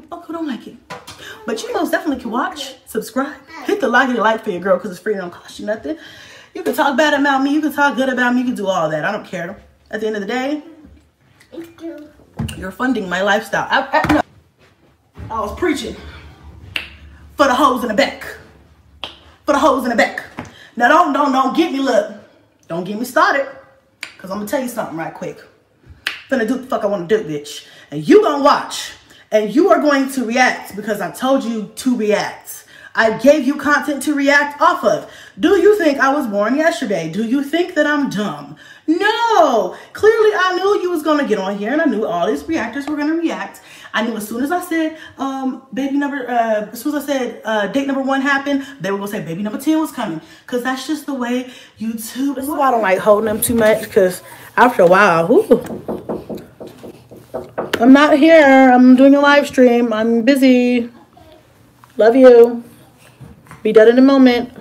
Fuck who don't like it, but you most definitely can watch, subscribe, hit the like for your girl, because it's free, it don't cost you nothing. You can talk bad about me, you can talk good about me, you can do all that. I don't care. At the end of the day, you're funding my lifestyle. I was preaching for the hoes in the back, for the hoes in the back. Now don't get me, look, don't get me started, because I'm gonna tell you something right quick. Finna do what the fuck I want to do, bitch, and you gonna watch. And you are going to react because I told you to react. I gave you content to react off of. Do you think I was born yesterday? Do you think that I'm dumb? No. Clearly, I knew you was going to get on here, and I knew all these reactors were going to react. I knew as soon as I said as soon as I said date number 1 happened, they were going to say baby number 10 was coming. Because that's just the way YouTube. This is why I don't like holding them too much, because after a while, I'm not here. I'm doing a live stream. I'm busy. Love you. Be done in a moment.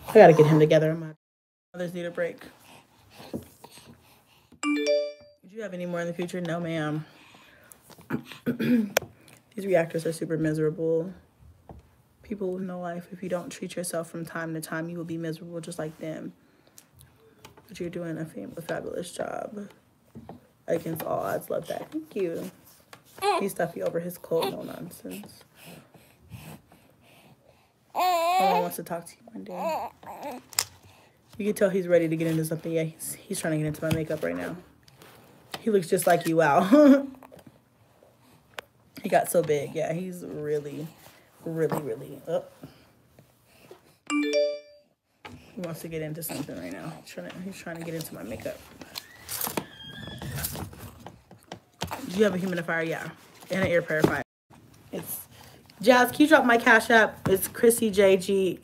I gotta get him together. My mothers need a break. Would you have any more in the future? No, ma'am. These reactors are super miserable. People with no life. If you don't treat yourself from time to time, you will be miserable just like them. But you're doing a fabulous job. Against all odds. Love that. Thank you. He's stuffy over his cold. No nonsense. Mama wants to talk to you one day. You can tell he's ready to get into something. Yeah, he's trying to get into my makeup right now. He looks just like you. Wow. He got so big. Yeah, he's really up. He wants to get into something right now. He's trying to get into my makeup. Do you have a humidifier? Yeah. And an air purifier. It's Jazz, can you drop my Cash App? It's Chrissy JG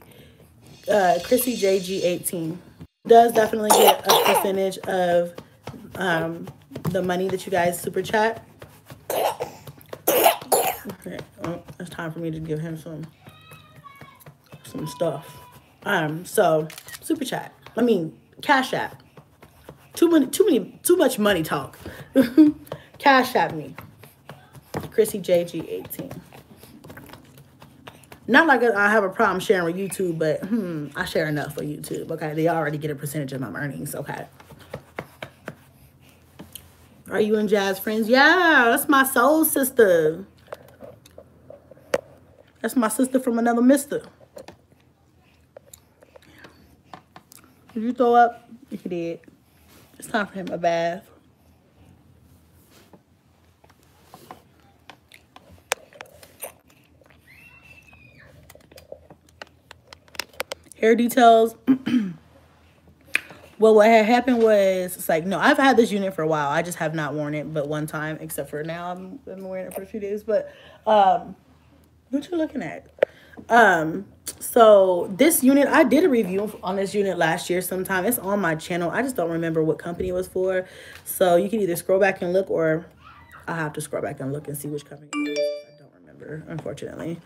18. Does definitely get a percentage of the money that you guys super chat. Okay. Oh, it's time for me to give him some stuff. So super chat. I mean Cash App. Too much money talk. Cash App me. Chrissy JG 18. Not like I have a problem sharing with YouTube, but I share enough for YouTube. Okay, they already get a percentage of my earnings. Okay. Are you and Jazz friends? Yeah, that's my soul sister. That's my sister from another mister. Did you throw up? If you did, it's time for him a bath. Hair details. Well, what had happened was, it's like, no, I've had this unit for a while. I just have not worn it but one time, except for now. I've been wearing it for a few days. But what you looking at? So this unit, I did a review on this unit last year sometime. It's on my channel. I just don't remember what company it was for. So you can either scroll back and look, or I'll have to scroll back and look and see which company it was. I don't remember, unfortunately.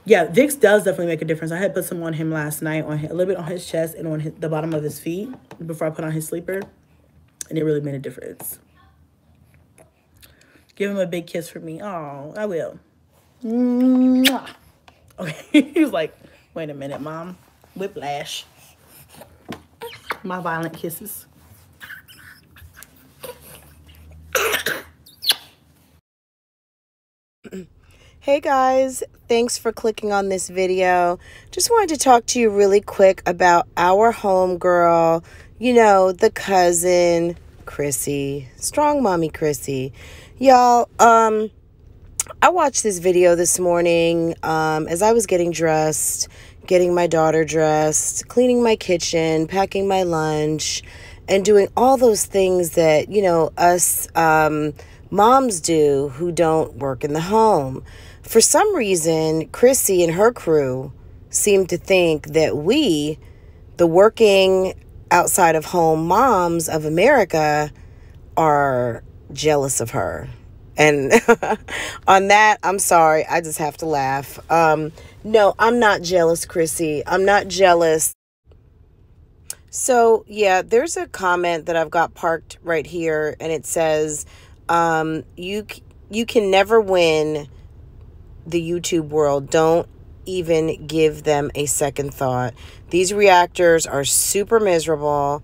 Yeah, Vicks does definitely make a difference. I had put some on him last night, a little bit on his chest and on the bottom of his feet before I put on his sleeper. And it really made a difference. Give him a big kiss for me. Oh, I will. Mwah. Okay, he was like, wait a minute, Mom. Whiplash. My violent kisses. Hey guys, thanks for clicking on this video. Just wanted to talk to you really quick about our homegirl, you know, the cousin, Chrissy, Strong Mommy Chrissy. Y'all, I watched this video this morning as I was getting dressed, getting my daughter dressed, cleaning my kitchen, packing my lunch, and doing all those things that, you know, us moms do who don't work in the home. For some reason, Chrissy and her crew seem to think that we, the working outside of home moms of America, are jealous of her. And on that, I'm sorry, I just have to laugh. No, I'm not jealous, Chrissy. I'm not jealous. So, yeah, there's a comment that I've got parked right here, and it says, you can never win the YouTube world. Don't even give them a second thought. These reactors are super miserable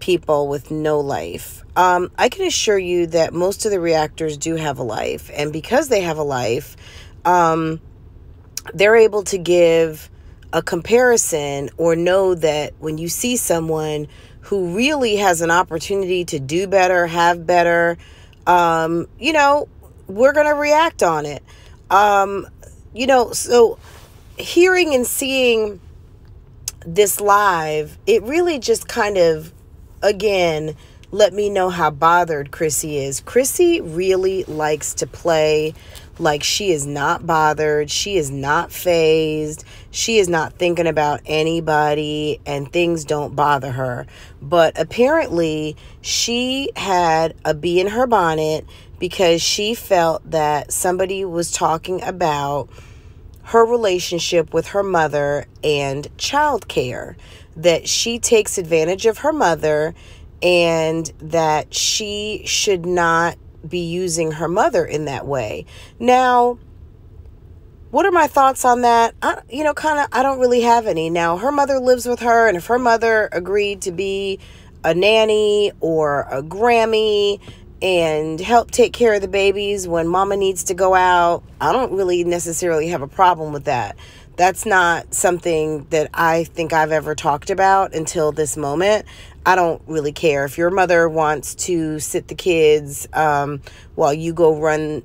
people with no life. I can assure you that most of the reactors do have a life, and because they have a life, they're able to give a comparison or know that when you see someone who really has an opportunity to do better, have better, you know, we're going to react on it. You know, so hearing and seeing this live, it really just kind of, again, let me know how bothered Chrissy is. Chrissy really likes to play like she is not bothered. She is not fazed. She is not thinking about anybody, and things don't bother her. But apparently she had a bee in her bonnet because she felt that somebody was talking about her relationship with her mother and childcare, that she takes advantage of her mother and that she should not be using her mother in that way. Now, what are my thoughts on that? I don't really have any. Now, her mother lives with her, and if her mother agreed to be a nanny or a Grammy and help take care of the babies when mama needs to go out, I don't really necessarily have a problem with that. That's not something that I think I've ever talked about until this moment. I don't really care. If your mother wants to sit the kids while you go run,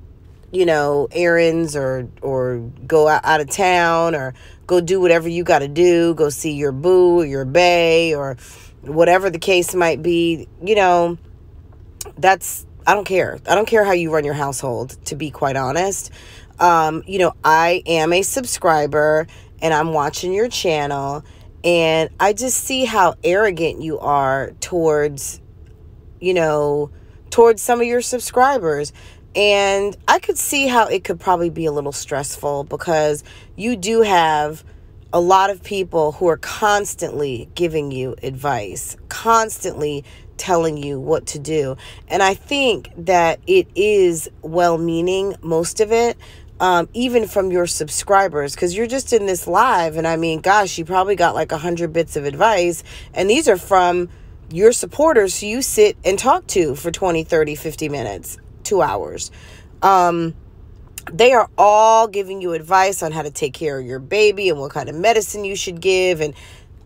you know, errands or go out of town or go do whatever you got to do, go see your boo or your bae or whatever the case might be, you know, I don't care. I don't care how you run your household, to be quite honest. You know, I am a subscriber and I'm watching your channel, and I just see how arrogant you are towards, you know, towards some of your subscribers. And I could see how it could probably be a little stressful because you do have a lot of people who are constantly giving you advice, constantly telling you what to do. And I think that it is well-meaning, most of it, even from your subscribers, because you're just in this live, and I mean, gosh, you probably got like 100 bits of advice, and these are from your supporters who you sit and talk to for 20, 30, 50 minutes, 2 hours. They are all giving you advice on how to take care of your baby and what kind of medicine you should give. And,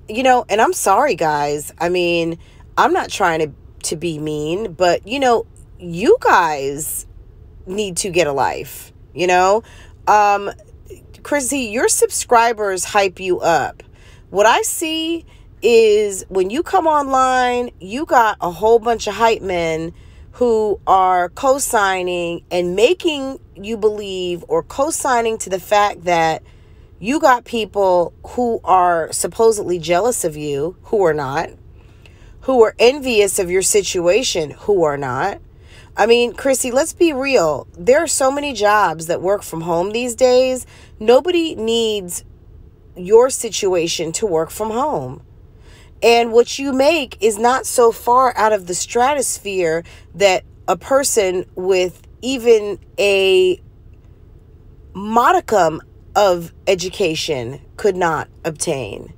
you know, and I'm sorry, guys. I mean, I'm not trying to be mean, but, you know, you guys need to get a life, you know. Chrissy, your subscribers hype you up. What I see is when you come online, you got a whole bunch of hype men who are co-signing and making you believe, or co-signing to the fact that you got people who are supposedly jealous of you, who are not, who are envious of your situation, who are not. I mean, Chrissy, let's be real. There are so many jobs that work from home these days. Nobody needs your situation to work from home. And what you make is not so far out of the stratosphere that a person with even a modicum of education could not obtain.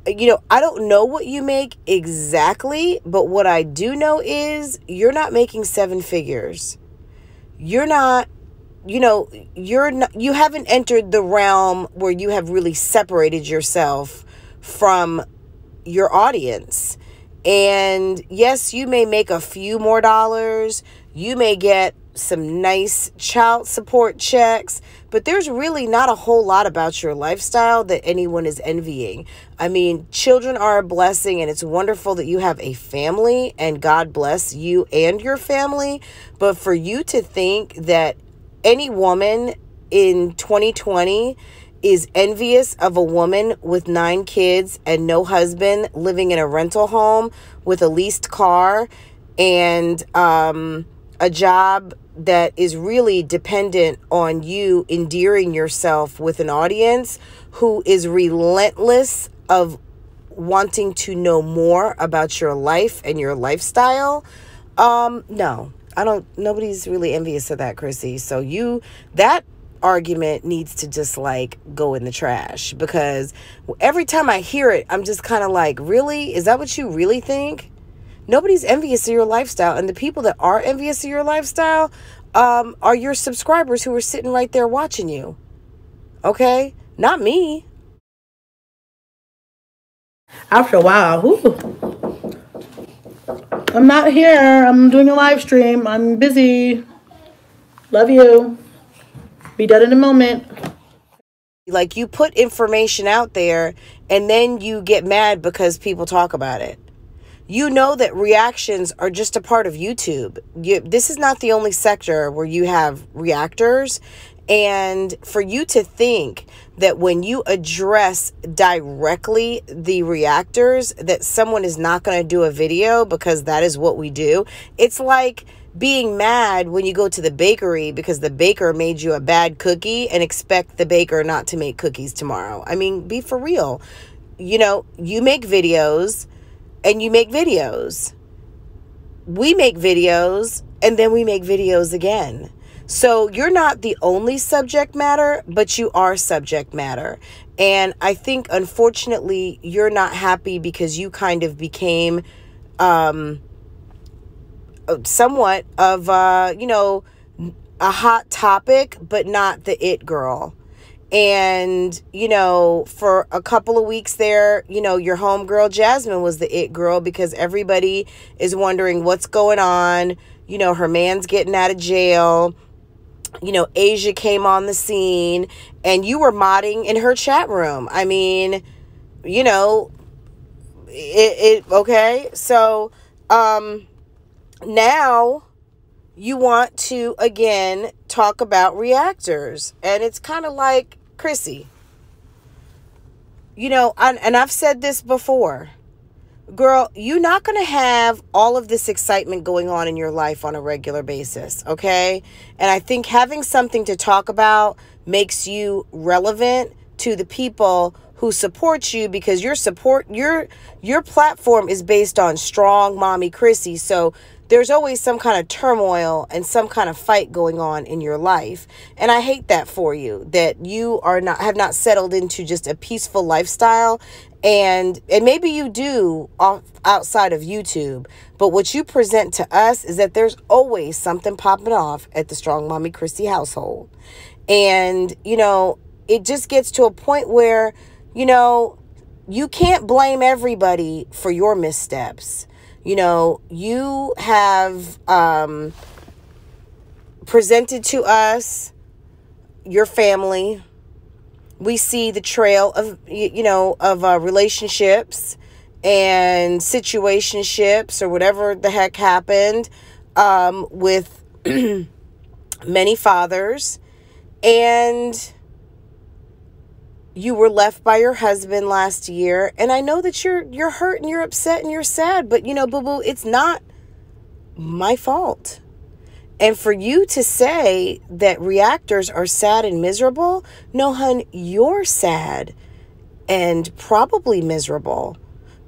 You know, I don't know what you make exactly, but what I do know is you're not making 7 figures. You're not, you know, you haven't entered the realm where you have really separated yourself from your audience. And yes, you may make a few more dollars. You may get some nice child support checks, but there's really not a whole lot about your lifestyle that anyone is envying. I mean, children are a blessing, and it's wonderful that you have a family, and God bless you and your family. But for you to think that any woman in 2020 is envious of a woman with 9 kids and no husband living in a rental home with a leased car and a job that is really dependent on you endearing yourself with an audience who is relentless of wanting to know more about your life and your lifestyle. No, nobody's really envious of that, Chrissy. So that argument needs to just like go in the trash, because every time I hear it, I'm just kind of like, really? Is that what you really think? Nobody's envious of your lifestyle. And the people that are envious of your lifestyle are your subscribers who are sitting right there watching you. Okay? Not me. After a while, I'm not here. I'm doing a live stream. I'm busy. Love you. Be dead in a moment. Like, you put information out there and then you get mad because people talk about it. You know that reactions are just a part of YouTube. This is not the only sector where you have reactors. And for you to think that when you address directly the reactors that someone is not going to do a video because that is what we do. It's like being mad when you go to the bakery because the baker made you a bad cookie and expect the baker not to make cookies tomorrow. I mean, be for real. You know, you make videos and you make videos. We make videos and then we make videos again. So you're not the only subject matter, but you are subject matter. And I think, unfortunately, you're not happy because you kind of became somewhat of, you know, a hot topic, but not the it girl. And, you know, for a couple of weeks there, you know, your homegirl Jasmine was the it girl because everybody is wondering what's going on. You know, her man's getting out of jail. You know, Asia came on the scene and you were modding in her chat room. I mean, you know, okay. So, now you want to, again, talk about reactors. And it's kind of like, Chrissy, you know, and I've said this before, girl, you're not going to have all of this excitement going on in your life on a regular basis, okay? And I think having something to talk about makes you relevant to the people who support you, because your platform is based on strong mommy Chrissy. So there's always some kind of turmoil and some kind of fight going on in your life. And I hate that for you, that you have not settled into just a peaceful lifestyle. And maybe you do outside of YouTube, but what you present to us is that there's always something popping off at the Strong Mommy Chrissy household. And, you know, it just gets to a point where, you know, you can't blame everybody for your missteps. You know, you have presented to us your family. We see the trail of, you know, of relationships and situationships or whatever the heck happened with many fathers. And you were left by your husband last year. And I know that you're hurt and you're upset and you're sad. But, you know, boo-boo, it's not my fault. And for you to say that reactors are sad and miserable, no, hun, you're sad and probably miserable.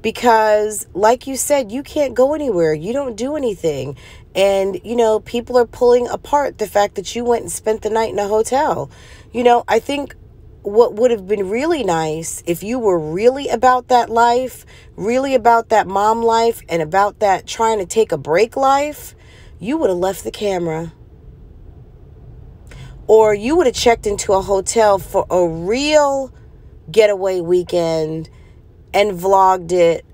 Because, like you said, you can't go anywhere. You don't do anything. And, you know, people are pulling apart the fact that you went and spent the night in a hotel. You know, I think what would have been really nice if you were really about that life, really about that mom life, and about that trying to take a break life, you would have left the camera. Or you would have checked into a hotel for a real getaway weekend and vlogged it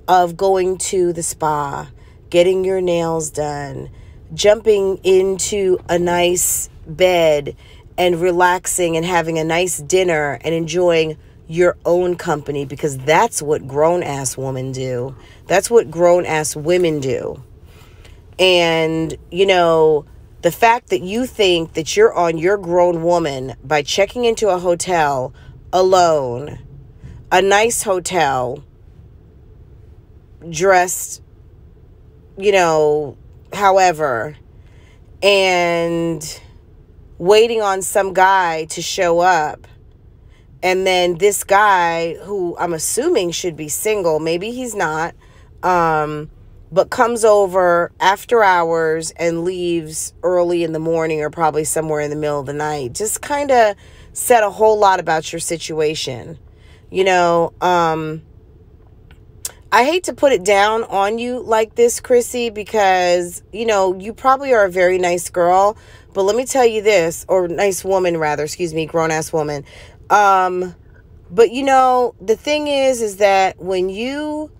of going to the spa, getting your nails done, jumping into a nice bed and relaxing and having a nice dinner and enjoying your own company, because that's what grown-ass women do. That's what grown-ass women do. And, you know, the fact that you think that you're on your grown woman by checking into a hotel, alone, a nice hotel, dressed, however, and waiting on some guy to show up. And then this guy, who I'm assuming should be single, maybe he's not, but comes over after hours and leaves early in the morning or probably somewhere in the middle of the night. Just kind of said a whole lot about your situation. I hate to put it down on you like this, Chrissy, because, you probably are a very nice girl. But let me tell you this, or nice woman, rather, grown-ass woman. But, the thing is that when you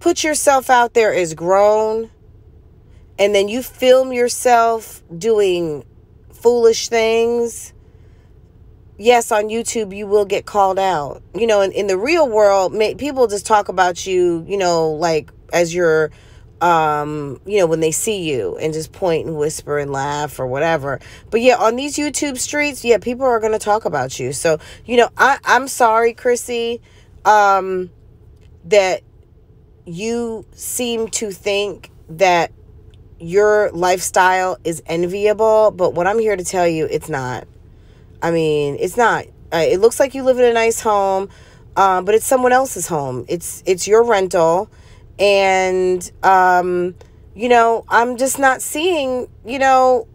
put yourself out there as grown and then you film yourself doing foolish things, yes, on YouTube, you will get called out. In the real world, people just talk about you, like as you're, when they see you and just point and whisper and laugh or whatever. But yeah, on these YouTube streets, yeah, people are going to talk about you. So, I'm sorry, Chrissy, that you seem to think that your lifestyle is enviable. But what I'm here to tell you, it's not. I mean, it's not. It looks like you live in a nice home, but it's someone else's home. It's your rental. And, I'm just not seeing,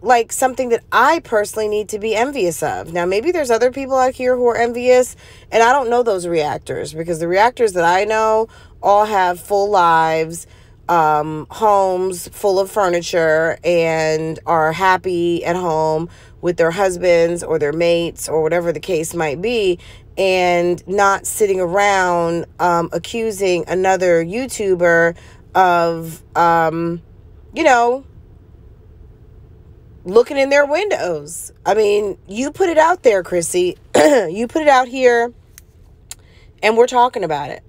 like something that I personally need to be envious of. Now, maybe there's other people out here who are envious, and I don't know those reactors, because the reactors that I know all have full lives, homes full of furniture, and are happy at home with their husbands or their mates or whatever the case might be, and not sitting around accusing another YouTuber of, looking in their windows. I mean, you put it out there, Chrissy. You put it out here, and we're talking about it.